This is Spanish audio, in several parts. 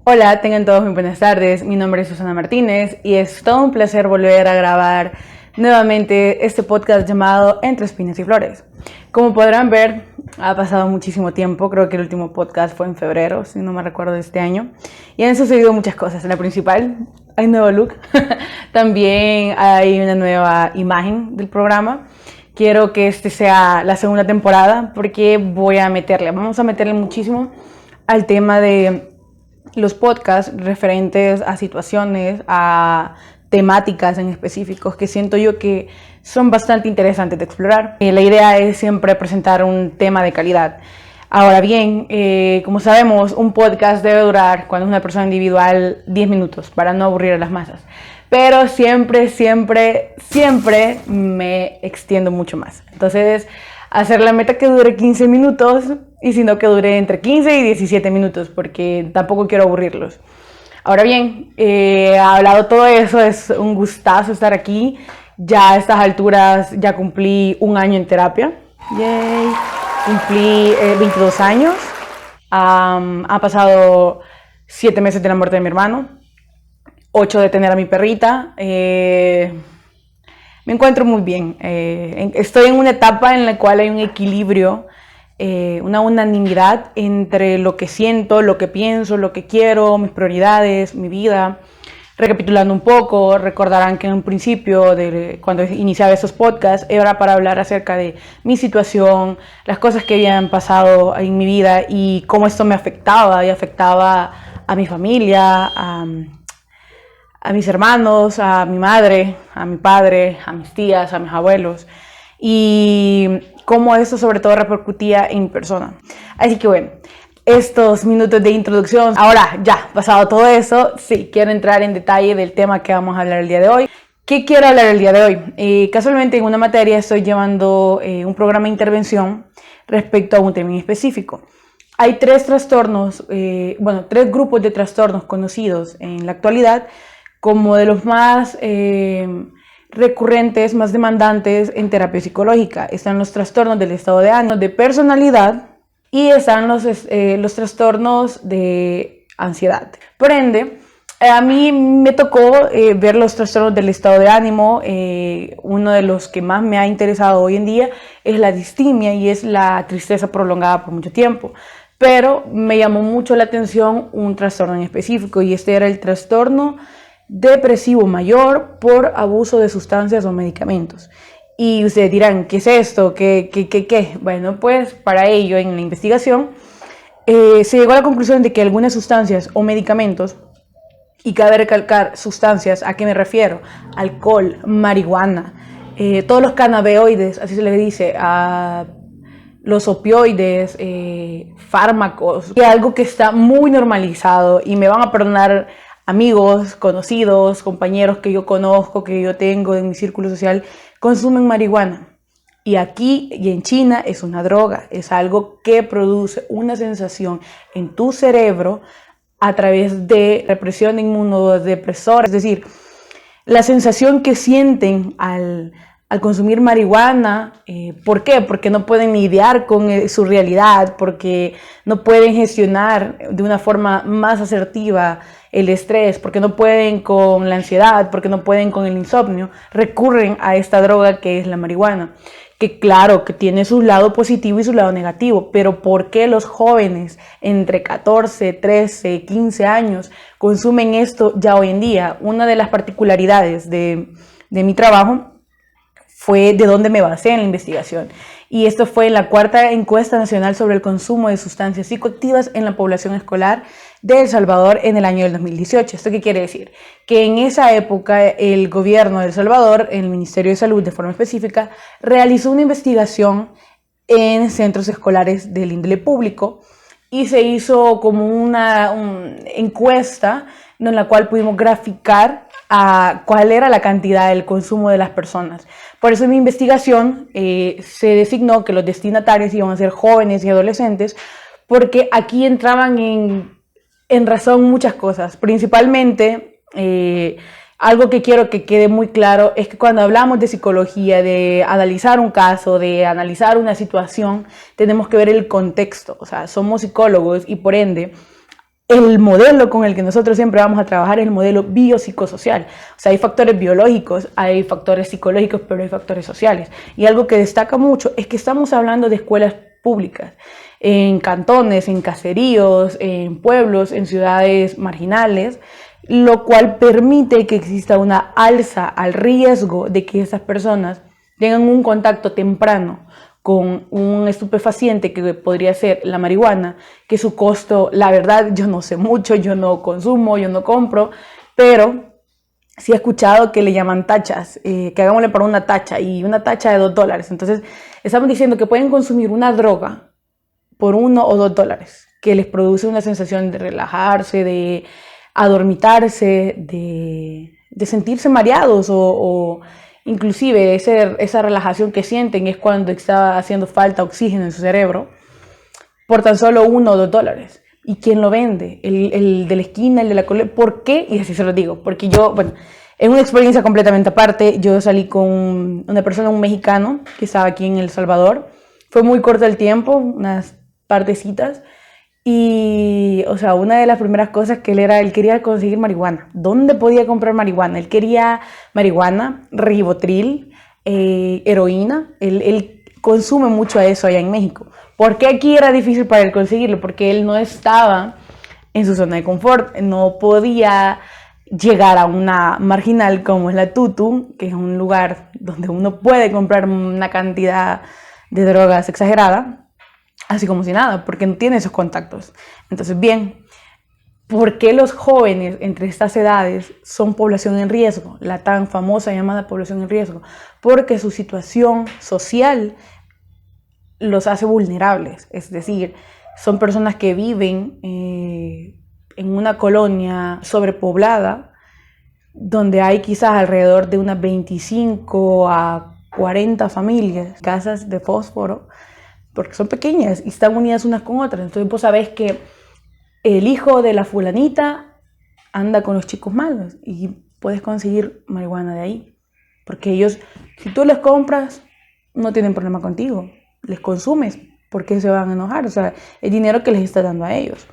Hola, tengan todos muy buenas tardes. Mi nombre es Susana Martínez y es todo un placer volver a grabar nuevamente este podcast llamado Entre Espinas y Flores. Como podrán ver, ha pasado muchísimo tiempo. Creo que el último podcast fue en febrero, si no me recuerdo, de este año. Y han sucedido muchas cosas. En la principal, hay un nuevo look. También hay una nueva imagen del programa. Quiero que este sea la segunda temporada porque vamos a meterle muchísimo al tema de los podcasts referentes a situaciones, a temáticas en específicos que siento yo que son bastante interesantes de explorar. La idea es siempre presentar un tema de calidad. Ahora bien, como sabemos, un podcast debe durar, cuando es una persona individual, 10 minutos para no aburrir a las masas. Pero siempre me extiendo mucho más. Entonces, hacer la meta que dure 15 minutos y si no que dure entre 15 y 17 minutos porque tampoco quiero aburrirlos. Ahora bien, hablado todo eso, es un gustazo estar aquí. Ya a estas alturas ya cumplí un año en terapia. Yay. Cumplí 22 años. Ha pasado 7 meses de la muerte de mi hermano, 8 de tener a mi perrita. Me encuentro muy bien. Estoy en una etapa en la cual hay un equilibrio, una unanimidad entre lo que siento, lo que pienso, lo que quiero, mis prioridades, mi vida. Recapitulando un poco, recordarán que en un principio, cuando iniciaba esos podcasts, era para hablar acerca de mi situación, las cosas que habían pasado en mi vida y cómo esto me afectaba y afectaba a mi familia, a mis hermanos, a mi madre, a mi padre, a mis tías, a mis abuelos, y cómo eso sobre todo repercutía en mi persona. Así que bueno, estos minutos de introducción, ahora ya pasado todo eso, sí, quiero entrar en detalle del tema que vamos a hablar el día de hoy. ¿Qué quiero hablar el día de hoy? Casualmente en una materia estoy llevando un programa de intervención respecto a un tema en específico. Hay 3 trastornos, 3 grupos de trastornos conocidos en la actualidad como de los más recurrentes, más demandantes en terapia psicológica. Están los trastornos del estado de ánimo, de personalidad, y están los trastornos de ansiedad. Por ende, a mí me tocó ver los trastornos del estado de ánimo. Uno de los que más me ha interesado hoy en día es la distimia y es la tristeza prolongada por mucho tiempo. Pero me llamó mucho la atención un trastorno en específico y este era el trastorno depresivo mayor por abuso de sustancias o medicamentos. Y ustedes dirán, ¿qué es esto? ¿Qué? Bueno, pues para ello en la investigación se llegó a la conclusión de que algunas sustancias o medicamentos, y cabe recalcar sustancias, ¿a qué me refiero? Alcohol, marihuana, todos los cannabinoides, así se les dice, a los opioides, fármacos, y algo que está muy normalizado, y me van a perdonar amigos, conocidos, compañeros que yo conozco, que yo tengo en mi círculo social, consumen marihuana. Y aquí y en China es una droga, es algo que produce una sensación en tu cerebro a través de represión de inmunodepresores. Es decir, la sensación que sienten al consumir marihuana. ¿Por qué? Porque no pueden lidiar con su realidad, porque no pueden gestionar de una forma más asertiva el estrés, porque no pueden con la ansiedad, porque no pueden con el insomnio, recurren a esta droga que es la marihuana, que claro, que tiene su lado positivo y su lado negativo, pero ¿por qué los jóvenes entre 14, 13, 15 años consumen esto ya hoy en día? Una de las particularidades de mi trabajo fue de donde me basé en la investigación. Y esto fue en la 4ª encuesta nacional sobre el consumo de sustancias psicoactivas en la población escolar de El Salvador en el año del 2018. ¿Esto qué quiere decir? Que en esa época el gobierno de El Salvador, el Ministerio de Salud de forma específica, realizó una investigación en centros escolares del índole público y se hizo como una encuesta en la cual pudimos graficar cuál era la cantidad del consumo de las personas. Por eso en mi investigación se designó que los destinatarios iban a ser jóvenes y adolescentes, porque aquí entraban en razón muchas cosas. Principalmente, algo que quiero que quede muy claro es que cuando hablamos de psicología, de analizar un caso, de analizar una situación, tenemos que ver el contexto. O sea, somos psicólogos y por ende el modelo con el que nosotros siempre vamos a trabajar es el modelo biopsicosocial. O sea, hay factores biológicos, hay factores psicológicos, pero hay factores sociales. Y algo que destaca mucho es que estamos hablando de escuelas públicas, en cantones, en caseríos, en pueblos, en ciudades marginales, lo cual permite que exista una alza al riesgo de que esas personas tengan un contacto temprano con un estupefaciente que podría ser la marihuana, que su costo, la verdad, yo no sé mucho, yo no consumo, yo no compro, pero sí he escuchado que le llaman tachas, que hagámosle para una tacha, y una tacha de $2. Entonces, estamos diciendo que pueden consumir una droga por $1 o $2, que les produce una sensación de relajarse, de adormitarse, de sentirse mareados o inclusive esa relajación que sienten es cuando está haciendo falta oxígeno en su cerebro, por tan solo $1 o $2. ¿Y quién lo vende? El de la esquina, el de la colonia. ¿Por qué? Y así se lo digo, porque yo, bueno, es una experiencia completamente aparte. Yo salí con una persona, un mexicano, que estaba aquí en El Salvador. Fue muy corto el tiempo, unas partecitas. Y, o sea, una de las primeras cosas que él quería conseguir marihuana. ¿Dónde podía comprar marihuana? Él quería marihuana, ribotril, heroína. Él consume mucho a eso allá en México. ¿Por qué aquí era difícil para él conseguirlo? Porque él no estaba en su zona de confort, no podía llegar a una marginal como es la Tutu, que es un lugar donde uno puede comprar una cantidad de drogas exagerada, así como si nada, porque no tiene esos contactos. Entonces, bien, ¿por qué los jóvenes entre estas edades son población en riesgo? La tan famosa llamada población en riesgo. Porque su situación social los hace vulnerables. Es decir, son personas que viven en una colonia sobrepoblada, donde hay quizás alrededor de unas 25 a 40 familias, casas de fósforo, porque son pequeñas y están unidas unas con otras. Entonces vos sabés que el hijo de la fulanita anda con los chicos malos y puedes conseguir marihuana de ahí. Porque ellos, si tú les compras, no tienen problema contigo. Les consumes, ¿por qué se van a enojar? O sea, el dinero que les está dando a ellos.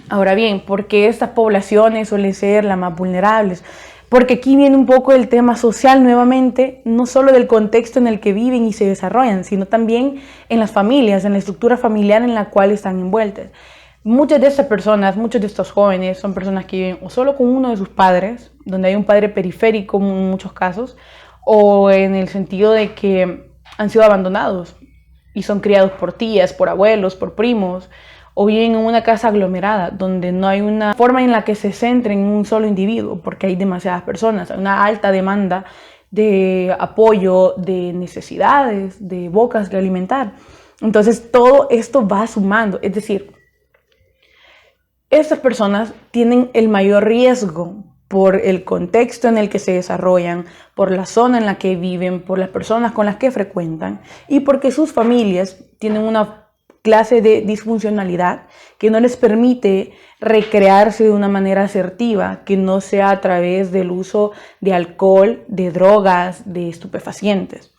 Ahora bien, ¿por qué estas poblaciones suelen ser las más vulnerables? Porque aquí viene un poco el tema social nuevamente, no solo del contexto en el que viven y se desarrollan, sino también en las familias, en la estructura familiar en la cual están envueltas. Muchas de estas personas, muchos de estos jóvenes son personas que viven o solo con uno de sus padres, donde hay un padre periférico en muchos casos, o en el sentido de que han sido abandonados y son criados por tías, por abuelos, por primos, o viven en una casa aglomerada, donde no hay una forma en la que se centren en un solo individuo, porque hay demasiadas personas, hay una alta demanda de apoyo, de necesidades, de bocas que alimentar. Entonces todo esto va sumando, es decir, estas personas tienen el mayor riesgo por el contexto en el que se desarrollan, por la zona en la que viven, por las personas con las que frecuentan y porque sus familias tienen una clase de disfuncionalidad que no les permite recrearse de una manera asertiva, que no sea a través del uso de alcohol, de drogas, de estupefacientes.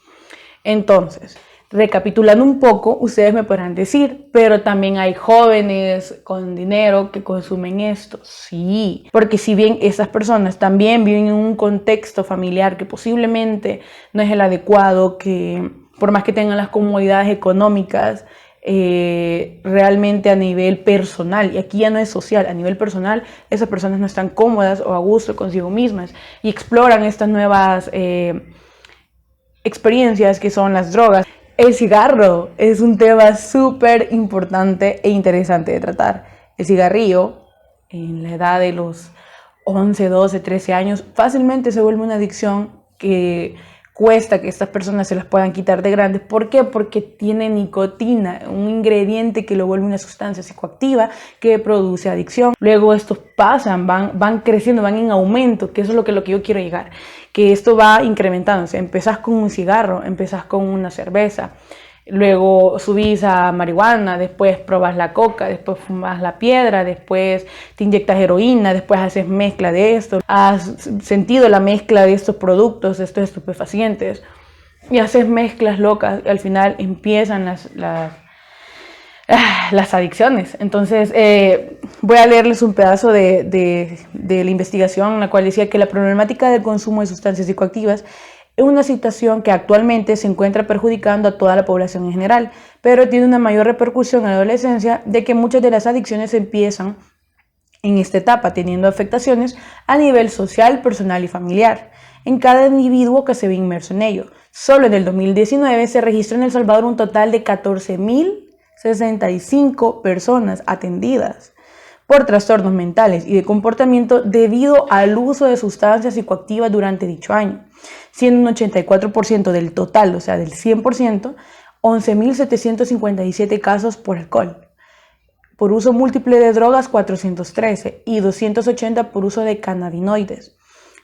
Entonces, recapitulando un poco, ustedes me podrán decir, pero también hay jóvenes con dinero que consumen esto. Sí, porque si bien esas personas también viven en un contexto familiar que posiblemente no es el adecuado, que por más que tengan las comodidades económicas, realmente a nivel personal, y aquí ya no es social, a nivel personal, esas personas no están cómodas o a gusto consigo mismas y exploran estas nuevas experiencias que son las drogas. El cigarro es un tema súper importante e interesante de tratar. El cigarrillo, en la edad de los 11, 12, 13 años, fácilmente se vuelve una adicción que cuesta que estas personas se las puedan quitar de grandes. ¿Por qué? Porque tiene nicotina, un ingrediente que lo vuelve una sustancia psicoactiva que produce adicción. Luego estos pasan, van creciendo, van en aumento, que eso es lo que yo quiero llegar. Que esto va incrementándose. Empezás con un cigarro, empezás con una cerveza, luego subís a marihuana, después probas la coca, después fumas la piedra, después te inyectas heroína, después haces mezcla de esto. Has sentido la mezcla de estos productos, de estos estupefacientes, y haces mezclas locas y al final empiezan las adicciones. Entonces, voy a leerles un pedazo de la investigación en la cual decía que la problemática del consumo de sustancias psicoactivas es una situación que actualmente se encuentra perjudicando a toda la población en general, pero tiene una mayor repercusión en la adolescencia, de que muchas de las adicciones empiezan en esta etapa, teniendo afectaciones a nivel social, personal y familiar en cada individuo que se ve inmerso en ello. Solo en el 2019 se registró en El Salvador un total de 14.065 personas atendidas por trastornos mentales y de comportamiento debido al uso de sustancias psicoactivas durante dicho año, siendo un 84% del total, o sea, del 100%, 11.757 casos por alcohol. Por uso múltiple de drogas, 413, y 280 por uso de cannabinoides.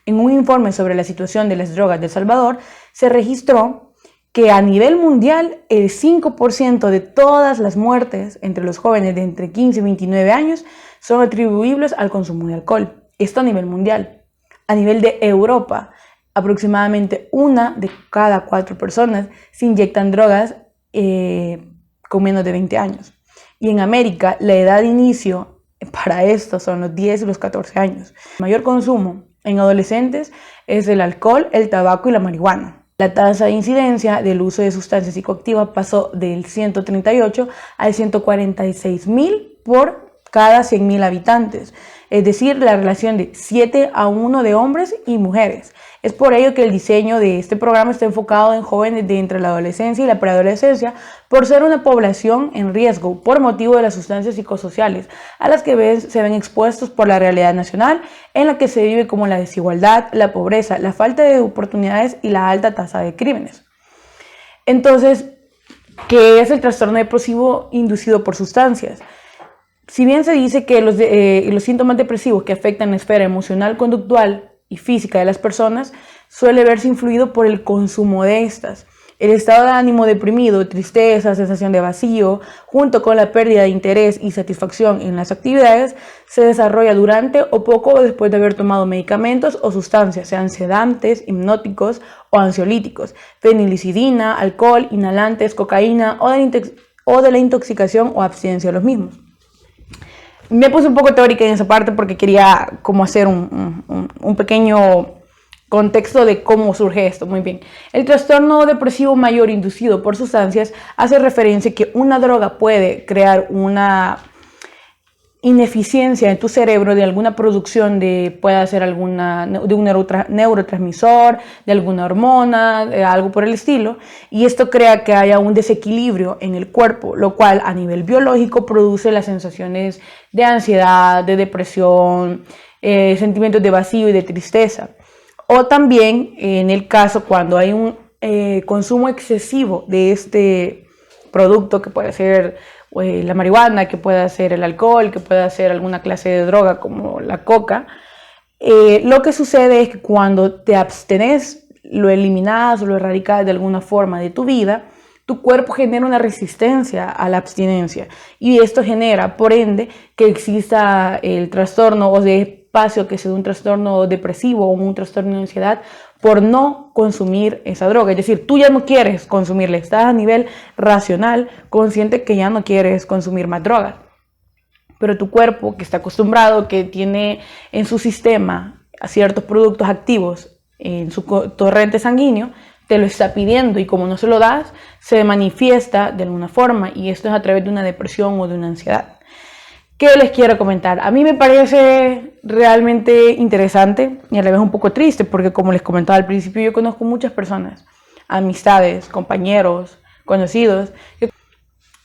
En un informe sobre la situación de las drogas de El Salvador, se registró que a nivel mundial el 5% de todas las muertes entre los jóvenes de entre 15 y 29 años son atribuibles al consumo de alcohol. Esto a nivel mundial. A nivel de Europa, aproximadamente 1 de cada 4 personas se inyectan drogas con menos de 20 años. Y en América, la edad de inicio para esto son los 10 y los 14 años. El mayor consumo en adolescentes es el alcohol, el tabaco y la marihuana. La tasa de incidencia del uso de sustancias psicoactivas pasó del 138 al 146.000 por cada 100.000 habitantes, es decir, la relación de 7-1 de hombres y mujeres. Es por ello que el diseño de este programa está enfocado en jóvenes de entre la adolescencia y la preadolescencia, por ser una población en riesgo por motivo de las sustancias psicosociales a las que se ven expuestos por la realidad nacional, en la que se vive como la desigualdad, la pobreza, la falta de oportunidades y la alta tasa de crímenes. Entonces, ¿qué es el trastorno depresivo inducido por sustancias? Si bien se dice que los síntomas depresivos que afectan la esfera emocional, conductual y física de las personas, suele verse influido por el consumo de estas. El estado de ánimo deprimido, tristeza, sensación de vacío, junto con la pérdida de interés y satisfacción en las actividades, se desarrolla durante o poco después de haber tomado medicamentos o sustancias, sean sedantes, hipnóticos o ansiolíticos, fenilicitina, alcohol, inhalantes, cocaína o de la intoxicación o abstinencia de los mismos. Me puse un poco teórica en esa parte porque quería como hacer un pequeño contexto de cómo surge esto. Muy bien. El trastorno depresivo mayor inducido por sustancias hace referencia a que una droga puede crear una ineficiencia en tu cerebro de alguna producción puede ser de un neurotransmisor, de alguna hormona, algo por el estilo, y esto crea que haya un desequilibrio en el cuerpo, lo cual a nivel biológico produce las sensaciones de ansiedad, de depresión, sentimientos de vacío y de tristeza. O también en el caso cuando hay un consumo excesivo de este producto, que puede ser la marihuana, que pueda ser el alcohol, que pueda ser alguna clase de droga como la coca, lo que sucede es que cuando te abstenes, lo eliminas o lo erradicas de alguna forma de tu vida, tu cuerpo genera una resistencia a la abstinencia y esto genera, por ende, que exista el trastorno o de espacio que sea un trastorno depresivo o un trastorno de ansiedad por no consumir esa droga. Es decir, tú ya no quieres consumirla, estás a nivel racional, consciente que ya no quieres consumir más drogas. Pero tu cuerpo, que está acostumbrado, que tiene en su sistema a ciertos productos activos en su torrente sanguíneo, te lo está pidiendo y como no se lo das, se manifiesta de alguna forma y esto es a través de una depresión o de una ansiedad. ¿Qué les quiero comentar? A mí me parece realmente interesante y a la vez un poco triste porque, como les comentaba al principio, yo conozco muchas personas, amistades, compañeros, conocidos.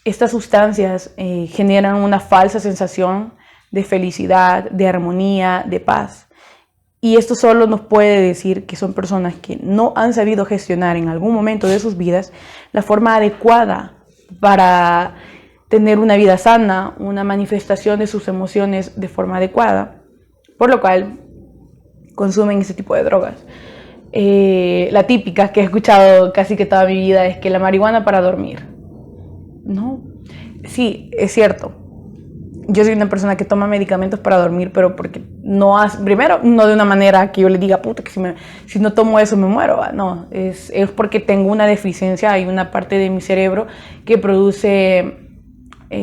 Estas sustancias generan una falsa sensación de felicidad, de armonía, de paz. Y esto solo nos puede decir que son personas que no han sabido gestionar en algún momento de sus vidas la forma adecuada para tener una vida sana, una manifestación de sus emociones de forma adecuada, por lo cual consumen ese tipo de drogas. La típica que he escuchado casi que toda mi vida es que la marihuana para dormir. No, sí, es cierto. Yo soy una persona que toma medicamentos para dormir, pero porque no hace, primero, no de una manera que yo le diga, puta, que si no tomo eso me muero. No, es porque tengo una deficiencia, hay una parte de mi cerebro que produce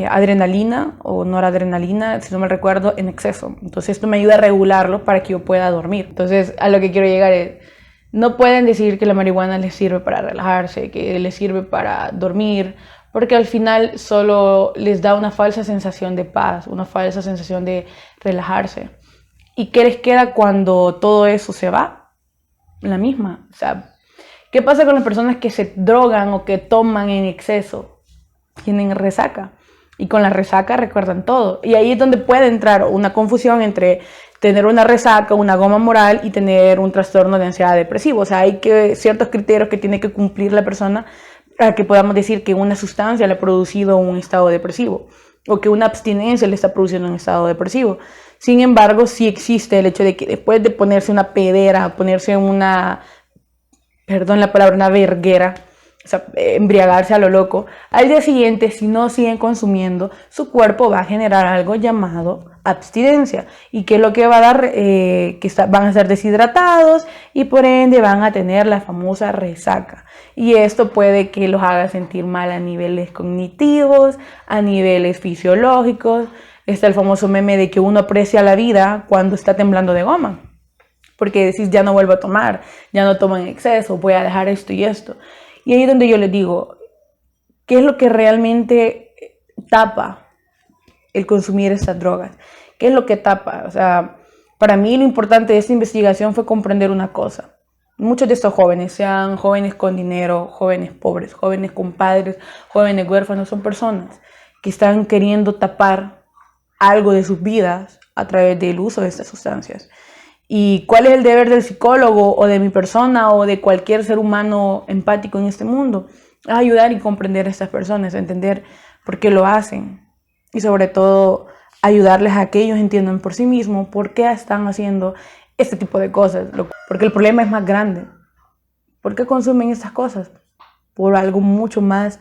adrenalina o noradrenalina, si no me recuerdo, en exceso. Entonces esto me ayuda a regularlo para que yo pueda dormir. Entonces a lo que quiero llegar es, no pueden decir que la marihuana les sirve para relajarse, que les sirve para dormir, porque al final solo les da una falsa sensación de paz, una falsa sensación de relajarse. ¿Y qué les queda cuando todo eso se va? La misma. O sea, ¿qué pasa con las personas que se drogan o que toman en exceso? Tienen resaca. Y con la resaca recuerdan todo. Y ahí es donde puede entrar una confusión entre tener una resaca, una goma moral y tener un trastorno de ansiedad depresivo. O sea, hay ciertos criterios que tiene que cumplir la persona para que podamos decir que una sustancia le ha producido un estado depresivo o que una abstinencia le está produciendo un estado depresivo. Sin embargo, sí existe el hecho de que después de ponerse una pedera, ponerse una, perdón la palabra, una verguera, o sea, embriagarse a lo loco, al día siguiente, si no siguen consumiendo, su cuerpo va a generar algo llamado abstinencia. ¿Y qué es lo que va a dar? Van a estar deshidratados y por ende van a tener la famosa resaca. Y esto puede que los haga sentir mal a niveles cognitivos, a niveles fisiológicos. Está el famoso meme de que uno aprecia la vida cuando está temblando de goma. Porque decís, ya no vuelvo a tomar, ya no tomo en exceso, voy a dejar esto y esto. Y ahí es donde yo les digo, ¿qué es lo que realmente tapa el consumir estas drogas? ¿Qué es lo que tapa? O sea, para mí lo importante de esta investigación fue comprender una cosa. Muchos de estos jóvenes, sean jóvenes con dinero, jóvenes pobres, jóvenes con padres, jóvenes huérfanos, son personas que están queriendo tapar algo de sus vidas a través del uso de estas sustancias. ¿Y cuál es el deber del psicólogo o de mi persona o de cualquier ser humano empático en este mundo? Ayudar y comprender a estas personas, entender por qué lo hacen y sobre todo ayudarles a que ellos entiendan por sí mismos por qué están haciendo este tipo de cosas. Porque el problema es más grande. ¿Por qué consumen estas cosas? Por algo mucho más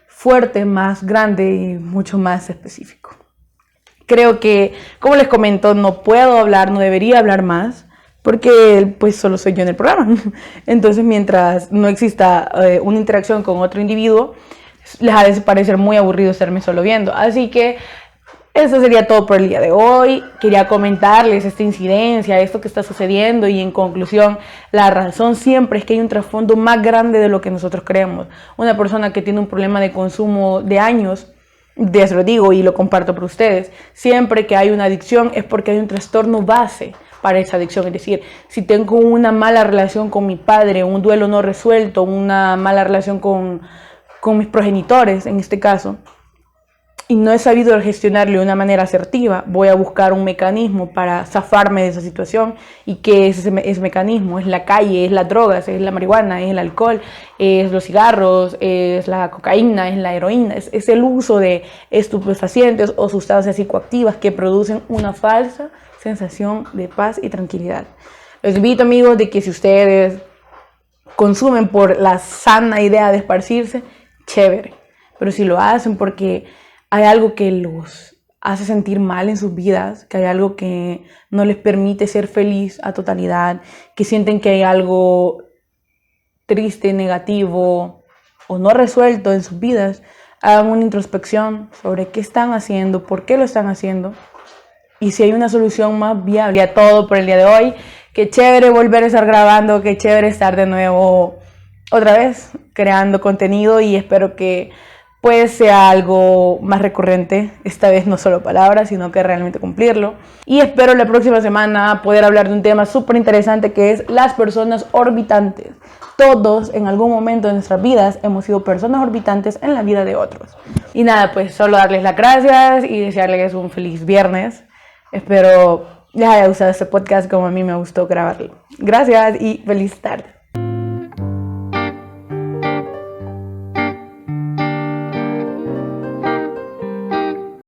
fuerte, más grande y mucho más específico. Creo que, como les comento, no puedo hablar, no debería hablar más, porque pues solo soy yo en el programa. Entonces, mientras no exista una interacción con otro individuo, les ha de parecer muy aburrido estarme solo viendo. Así que eso sería todo por el día de hoy. Quería comentarles esta incidencia, esto que está sucediendo y en conclusión, la razón siempre es que hay un trasfondo más grande de lo que nosotros creemos. Una persona que tiene un problema de consumo de años, de eso lo digo y lo comparto por ustedes, siempre que hay una adicción es porque hay un trastorno base para esa adicción. Es decir, si tengo una mala relación con mi padre, un duelo no resuelto, una mala relación con mis progenitores en este caso, y no he sabido gestionarlo de una manera asertiva, voy a buscar un mecanismo para zafarme de esa situación. ¿Y qué es ese mecanismo? Es la calle, es las drogas, es la marihuana, es el alcohol, es los cigarros, es la cocaína, es la heroína, es el uso de estupefacientes o sustancias psicoactivas que producen una falsa sensación de paz y tranquilidad. Les invito, amigos, de que si ustedes consumen por la sana idea de esparcirse, chévere, pero si lo hacen porque hay algo que los hace sentir mal en sus vidas, que hay algo que no les permite ser feliz a totalidad, que sienten que hay algo triste, negativo o no resuelto en sus vidas, hagan una introspección sobre qué están haciendo, por qué lo están haciendo y si hay una solución más viable. Ya todo por el día de hoy. Qué chévere volver a estar grabando, qué chévere estar de nuevo otra vez creando contenido y espero que pues sea algo más recurrente, esta vez no solo palabras, sino que realmente cumplirlo. Y espero la próxima semana poder hablar de un tema súper interesante que es las personas orbitantes. Todos en algún momento de nuestras vidas hemos sido personas orbitantes en la vida de otros. Y nada, pues solo darles las gracias y desearles un feliz viernes. Espero les haya gustado este podcast como a mí me gustó grabarlo. Gracias y feliz tarde.